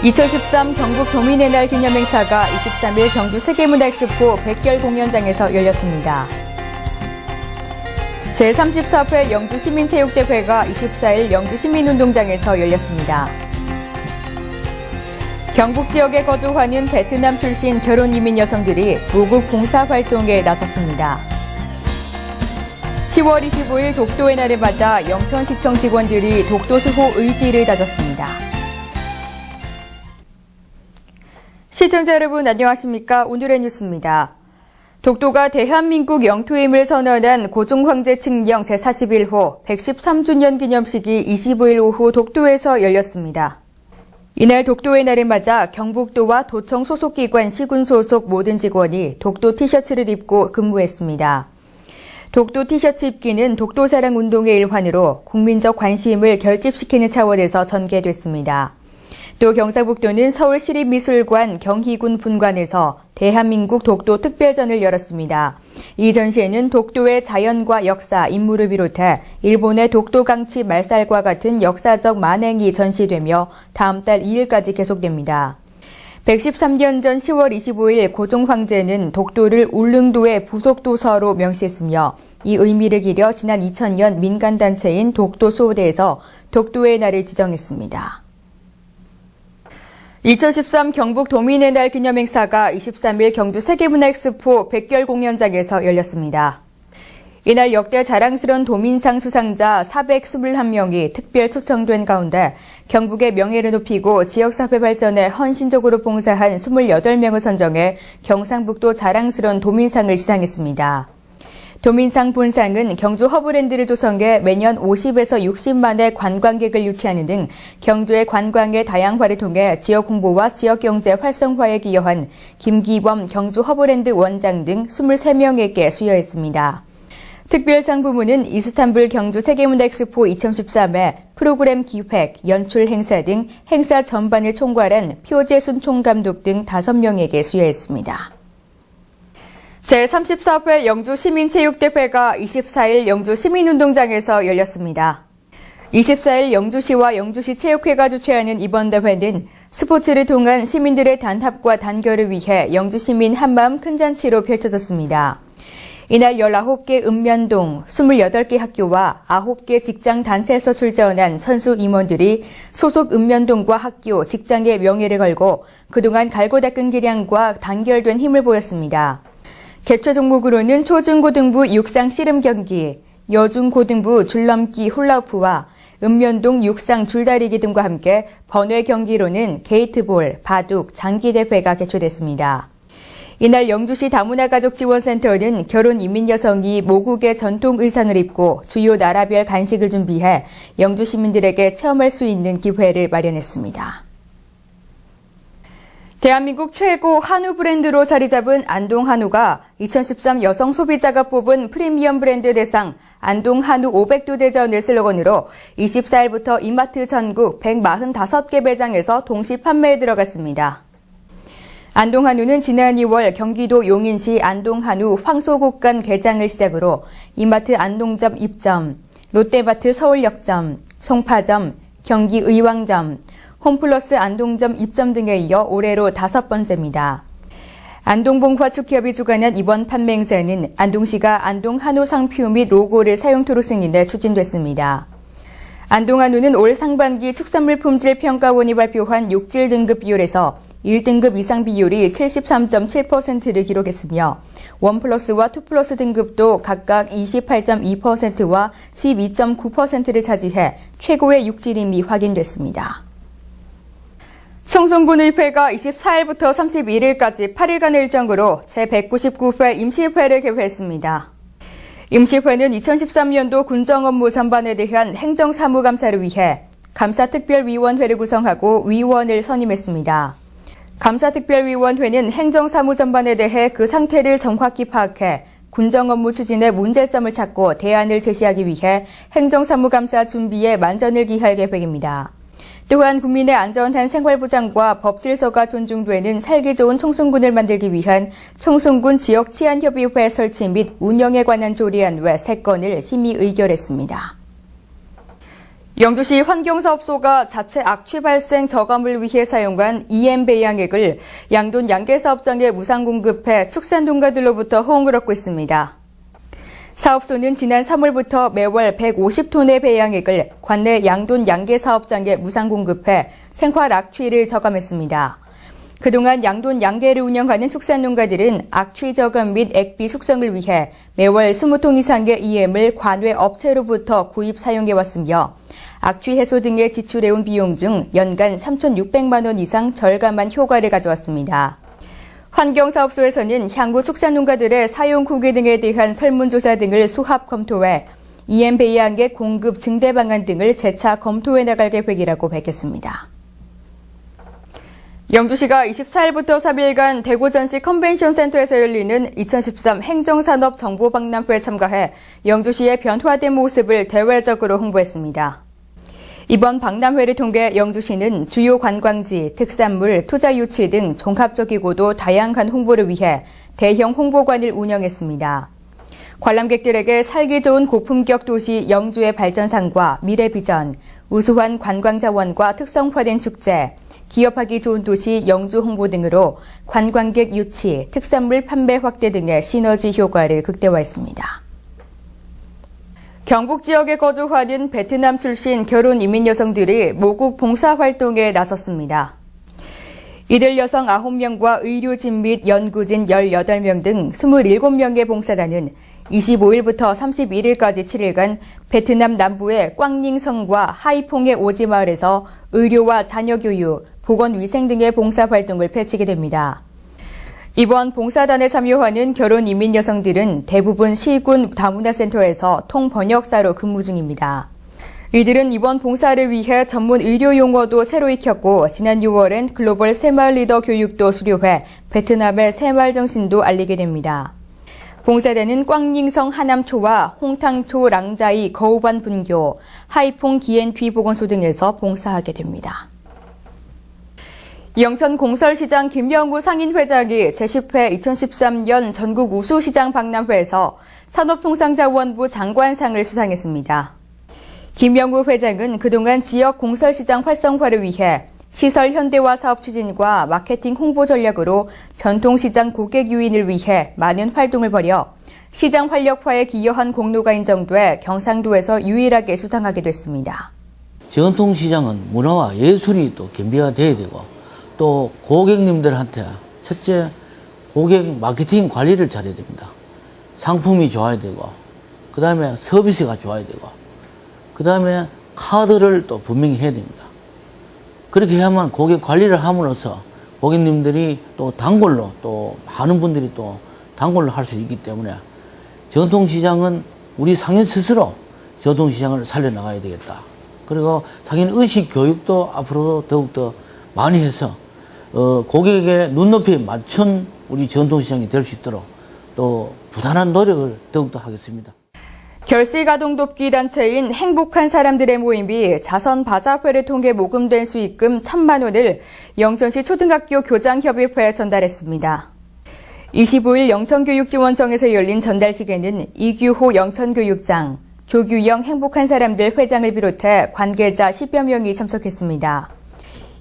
2013 경북 도민의 날 기념행사가 23일 경주 세계문화엑스포 백결 공연장에서 열렸습니다. 제34회 영주시민체육대회가 24일 영주시민운동장에서 열렸습니다. 경북 지역에 거주하는 베트남 출신 결혼이민 여성들이 모국 봉사활동에 나섰습니다. 10월 25일 독도의 날을 맞아 영천시청 직원들이 독도수호 의지를 다졌습니다. 시청자 여러분 안녕하십니까? 오늘의 뉴스입니다. 독도가 대한민국 영토임을 선언한 고종황제 칙령 제41호 113주년 기념식이 25일 오후 독도에서 열렸습니다. 이날 독도의 날을 맞아 경북도와 도청 소속기관 시군 소속 모든 직원이 독도 티셔츠를 입고 근무했습니다. 독도 티셔츠 입기는 독도사랑 운동의 일환으로 국민적 관심을 결집시키는 차원에서 전개됐습니다. 또 경상북도는 서울시립미술관 경희군 분관에서 대한민국 독도 특별전을 열었습니다. 이 전시회는 독도의 자연과 역사, 인물을 비롯해 일본의 독도 강치 말살과 같은 역사적 만행이 전시되며 다음 달 2일까지 계속됩니다. 113년 전 10월 25일 고종 황제는 독도를 울릉도의 부속도서로 명시했으며 이 의미를 기려 지난 2000년 민간단체인 독도수호대에서 독도의 날을 지정했습니다. 2013 경북 도민의 날 기념행사가 23일 경주 세계문화엑스포 백결 공연장에서 열렸습니다. 이날 역대 자랑스러운 도민상 수상자 421명이 특별 초청된 가운데 경북의 명예를 높이고 지역사회 발전에 헌신적으로 봉사한 28명을 선정해 경상북도 자랑스러운 도민상을 시상했습니다. 도민상 본상은 경주 허브랜드를 조성해 매년 50에서 60만의 관광객을 유치하는 등 경주의 관광의 다양화를 통해 지역 홍보와 지역 경제 활성화에 기여한 김기범 경주 허브랜드 원장 등 23명에게 수여했습니다. 특별상 부문은 이스탄불 경주 세계문화엑스포 2013의 프로그램 기획, 연출 행사 등 행사 전반을 총괄한 표재순 총감독 등 5명에게 수여했습니다. 제34회 영주시민체육대회가 24일 영주시민운동장에서 열렸습니다. 24일 영주시와 영주시 체육회가 주최하는 이번 대회는 스포츠를 통한 시민들의 단합과 단결을 위해 영주시민 한마음 큰 잔치로 펼쳐졌습니다. 이날 19개 읍면동, 28개 학교와 9개 직장단체에서 출전한 선수 임원들이 소속 읍면동과 학교, 직장의 명예를 걸고 그동안 갈고 닦은 기량과 단결된 힘을 보였습니다. 개최 종목으로는 초중고등부 육상 씨름 경기, 여중고등부 줄넘기 훌라후프와 읍면동 육상 줄다리기 등과 함께 번외 경기로는 게이트볼, 바둑, 장기대회가 개최됐습니다. 이날 영주시 다문화가족지원센터는 결혼 이민 여성이 모국의 전통 의상을 입고 주요 나라별 간식을 준비해 영주 시민들에게 체험할 수 있는 기회를 마련했습니다. 대한민국 최고 한우 브랜드로 자리 잡은 안동 한우가 2013 여성 소비자가 뽑은 프리미엄 브랜드 대상 안동 한우 500도 대전을 슬로건으로 24일부터 이마트 전국 145개 매장에서 동시 판매에 들어갔습니다. 안동 한우는 지난 2월 경기도 용인시 안동 한우 황소국간 개장을 시작으로 이마트 안동점 입점, 롯데마트 서울역점, 송파점, 경기 의왕점, 홈플러스 안동점 입점 등에 이어 올해로 5번째입니다. 안동봉화축협이 주관한 이번 판매 행사는 안동시가 안동 한우 상표 및 로고를 사용토록 승인해 추진됐습니다. 안동 한우는 올 상반기 축산물 품질 평가원이 발표한 육질 등급 비율에서 1등급 이상 비율이 73.7%를 기록했으며 1플러스와 2플러스 등급도 각각 28.2%와 12.9%를 차지해 최고의 육질임이 확인됐습니다. 청송군의회가 24일부터 31일까지 8일간 일정으로 제199회 임시회를 개회했습니다. 임시회는 2013년도 군정 업무 전반에 대한 행정사무감사를 위해 감사특별위원회를 구성하고 위원을 선임했습니다. 감사특별위원회는 행정사무 전반에 대해 그 상태를 정확히 파악해 군정 업무 추진의 문제점을 찾고 대안을 제시하기 위해 행정사무감사 준비에 만전을 기할 계획입니다. 또한 국민의 안전한 생활보장과 법질서가 존중되는 살기 좋은 청송군을 만들기 위한 청송군 지역치안협의회 설치 및 운영에 관한 조례안 외 3건을 심의 의결했습니다. 영주시 환경사업소가 자체 악취 발생 저감을 위해 사용한 EM 배양액을 양돈 양계사업장에 무상 공급해 축산 농가들로부터 호응을 얻고 있습니다. 사업소는 지난 3월부터 매월 150톤의 배양액을 관내 양돈 양계사업장에 무상 공급해 생활 악취를 저감했습니다. 그동안 양돈 양계를 운영하는 축산 농가들은 악취 저감 및 액비 숙성을 위해 매월 20톤 이상의 EM을 관외 업체로부터 구입 사용해왔으며 악취 해소 등에 지출해온 비용 중 연간 3,600만 원 이상 절감한 효과를 가져왔습니다. 환경사업소에서는 향후 축산 농가들의 사용 후기 등에 대한 설문조사 등을 수합 검토해 EM 배양액 공급 증대 방안 등을 재차 검토해 나갈 계획이라고 밝혔습니다. 영주시가 24일부터 3일간 대구전시 컨벤션센터에서 열리는 2013 행정산업정보박람회에 참가해 영주시의 변화된 모습을 대외적으로 홍보했습니다. 이번 박람회를 통해 영주시는 주요 관광지, 특산물, 투자 유치 등 종합적이고도 다양한 홍보를 위해 대형 홍보관을 운영했습니다. 관람객들에게 살기 좋은 고품격 도시 영주의 발전상과 미래 비전, 우수한 관광 자원과 특성화된 축제, 기업하기 좋은 도시 영주 홍보 등으로 관광객 유치, 특산물 판매 확대 등의 시너지 효과를 극대화했습니다. 경북 지역에 거주하는 베트남 출신 결혼 이민 여성들이 모국 봉사활동에 나섰습니다. 이들 여성 9명과 의료진 및 연구진 18명 등 27명의 봉사단은 25일부터 31일까지 7일간 베트남 남부의 꽝닝성과 하이퐁의 오지마을에서 의료와 자녀교육, 보건위생 등의 봉사활동을 펼치게 됩니다. 이번 봉사단에 참여하는 결혼 이민 여성들은 대부분 시군 다문화센터에서 통번역사로 근무 중입니다. 이들은 이번 봉사를 위해 전문 의료 용어도 새로 익혔고 지난 6월엔 글로벌 새마을 리더 교육도 수료해 베트남의 새마을 정신도 알리게 됩니다. 봉사단은 꽝닝성 하남초와 홍탕초 랑자이 거우반 분교, 하이퐁 기엔귀 보건소 등에서 봉사하게 됩니다. 영천공설시장 김명구 상인회장이 제10회 2013년 전국 우수시장 박람회에서 산업통상자원부 장관상을 수상했습니다. 김명구 회장은 그동안 지역 공설시장 활성화를 위해 시설 현대화 사업 추진과 마케팅 홍보 전략으로 전통시장 고객 유인을 위해 많은 활동을 벌여 시장 활력화에 기여한 공로가 인정돼 경상도에서 유일하게 수상하게 됐습니다. 전통시장은 문화와 예술이 또 겸비화돼야 되고 또 고객님들한테 첫째 고객 마케팅 관리를 잘해야 됩니다. 상품이 좋아야 되고 그 다음에 서비스가 좋아야 되고 그 다음에 카드를 또 분명히 해야 됩니다. 그렇게 해야만 고객 관리를 함으로써 고객님들이 또 단골로 또 많은 분들이 또 단골로 할 수 있기 때문에 전통시장은 우리 상인 스스로 전통시장을 살려나가야 되겠다. 그리고 상인 의식 교육도 앞으로도 더욱더 많이 해서 고객의 눈높이에 맞춘 우리 전통시장이 될 수 있도록 또 부단한 노력을 더욱더 하겠습니다. 결실가동 돕기 단체인 행복한 사람들의 모임이 자선바자회를 통해 모금된 수익금 1,000만 원을 영천시 초등학교 교장협의회에 전달했습니다. 25일 영천교육지원청에서 열린 전달식에는 이규호 영천교육장, 조규영 행복한 사람들 회장을 비롯해 관계자 10여 명이 참석했습니다.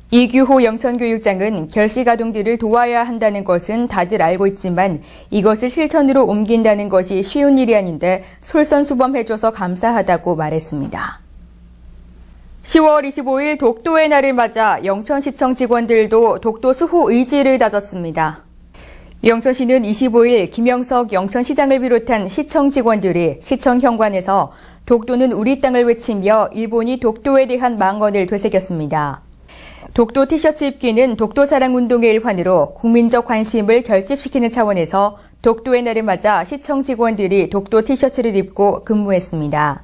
이규호 영천교육장은 결식아동들을 도와야 한다는 것은 다들 알고 있지만 이것을 실천으로 옮긴다는 것이 쉬운 일이 아닌데 솔선수범해줘서 감사하다고 말했습니다. 10월 25일 독도의 날을 맞아 영천시청 직원들도 독도 수호 의지를 다졌습니다. 영천시는 25일 김영석 영천시장을 비롯한 시청 직원들이 시청 현관에서 독도는 우리 땅을 외치며 일본이 독도에 대한 망언을 되새겼습니다. 독도 티셔츠 입기는 독도 사랑 운동의 일환으로 국민적 관심을 결집시키는 차원에서 독도의 날을 맞아 시청 직원들이 독도 티셔츠를 입고 근무했습니다.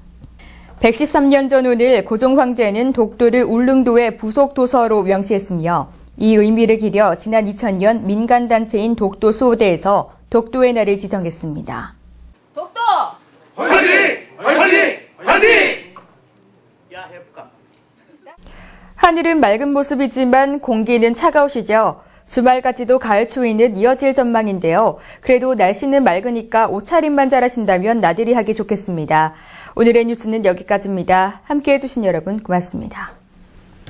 113년 전 오늘 고종 황제는 독도를 울릉도의 부속 도서로 명시했으며 이 의미를 기려 지난 2000년 민간단체인 독도 수호대에서 독도의 날을 지정했습니다. 독도! 화이팅! 화이팅! 화이팅! 하늘은 맑은 모습이지만 공기는 차가우시죠. 주말까지도 가을 추위는 이어질 전망인데요. 그래도 날씨는 맑으니까 옷차림만 잘하신다면 나들이 하기 좋겠습니다. 오늘의 뉴스는 여기까지입니다. 함께해 주신 여러분 고맙습니다.